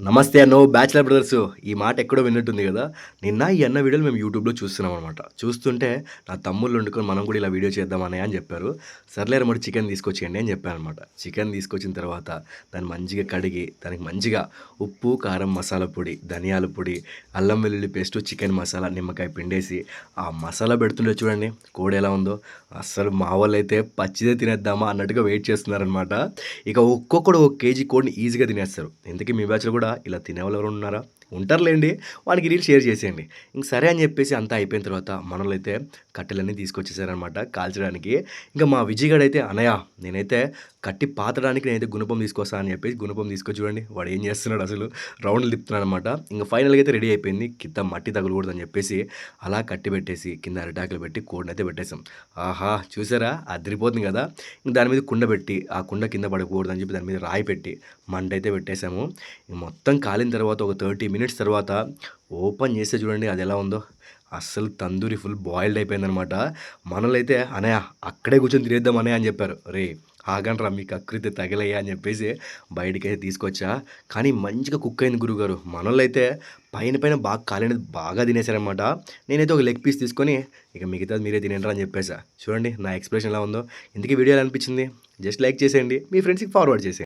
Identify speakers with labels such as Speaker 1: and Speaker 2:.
Speaker 1: నమస్తే అన్నో bachelor brothers. ఈ మాట ఎక్కడో విన్నట్టుంది గదా! నిన్న ఈ అన్న వీడియోలు మేము యూట్యూబ్‌లో చూస్తున్నామనమాట. చూస్తుంటే నా తమ్ముళ్ళు వండుకొని మనం కూడా ఇలా వీడియో చేద్దాం అన్నయ్య అని చెప్పారు. సర్లేరా మరి చికెన్ తీసుకొచ్చేయండి అని చెప్పాననమాట. చికెన్ తీసుకొచ్చిన తర్వాత దాన్ని మంచిగా కడిగి, దానికి మంచిగా ఉప్పు, కారం, మసాలా పొడి, ధనియాల పొడి, అల్లం వెల్లుల్లి పేస్టు, చికెన్ మసాలా, నిమ్మకాయ పిండేసి ఆ మసాలా పెడుతుంటే చూడండి కోడి ఎలా ఉందో. అస్సలు మా వోళ్ళైతే పచ్చిదే తినేద్దామా అన్నట్టుగా వెయిట్ చేస్తున్నారనమాట. ఇక ఒక్కొక్కడు ఒక కేజీ కోడిని ఈజీగా తినేస్తారు. ఇంతకీ మీ బ్యాచ్‌లో కూడా ఇలా తినేవాళ్ళు ఎవరైనా ఉన్నారా? ఉంటారులేండి. వానికి రీల్ షేర్ చేసేయండి. ఇంక సరే అని చెప్పేసి అంతా అయిపోయిన తర్వాత మనోళ్ళైతే కట్టెలన్నీ తీసుకొచ్చేసారనమాట కాల్చడానికి. ఇంక మా విజయ్ గాడైతే "అన్నయ్య నేనైతే కట్టి పాతడానికి నేనైతే గుణపం తీసుకొస్తా" అని చెప్పేసి గుణపం తీసుకొచ్చి చూడండి వాడు ఏం చేస్తున్నాడు అసలు రౌండ్‌లు తిప్పుతున్నాడనమాట. ఇంక ఫైనల్‌గా అయితే రెడీ అయిపోయింది. కింద మట్టి తగలకూడదని చెప్పేసి అలా కట్టి పెట్టేసి కింద అరిటాకులు పెట్టి కోడినైతే పెట్టేసాం. ఆహా! చూసారా అదిరిపోతుంది కదా! దాని మీద కుండ పెట్టి ఆ కుండ కింద పడకూడదని చెప్పి దాని మీద రాయి పెట్టి మంటైతే పెట్టేసాము. మొత్తం కాలిన తర్వాత ఒక 30 మినిట్స్ తర్వాత ఓపెన్ చేస్తే చూడండి అది ఎలా ఉందో. అస్సలు తందూరి ఫుల్ బాయిల్డ్ అయిపోయిందనమాట. మనోళ్ళైతే "అన్నయ్య అక్కడే కూర్చొని తినేద్దాం అన్నయ్య" అని చెప్పారు. "రేయ్ ఆగండ్రా మీకు కకృతి తగిలయ్యా" అని చెప్పేసి బయటికైతే తీసుకొచ్చా. కానీ మంచిగా కుక్ అయింది గురువుగారు. మనోళ్ళైతే పైన పైన బాగా కాలినది బాగా తినేసారనమాట. నేనైతే ఒక లెగ్ పీస్ తీసుకొని ఇక మిగతాది మీరే తినేయండిరా అని చెప్పేసా. చూడండి నా ఎక్స్‌ప్రెషన్ ఎలా ఉందో. ఇంతకీ వీడియో ఎలా అనిపించింది? జస్ట్ లైక్ చేసేయండి. మీ ఫ్రెండ్స్‌కి ఫార్వర్డ్ చేసేయండి.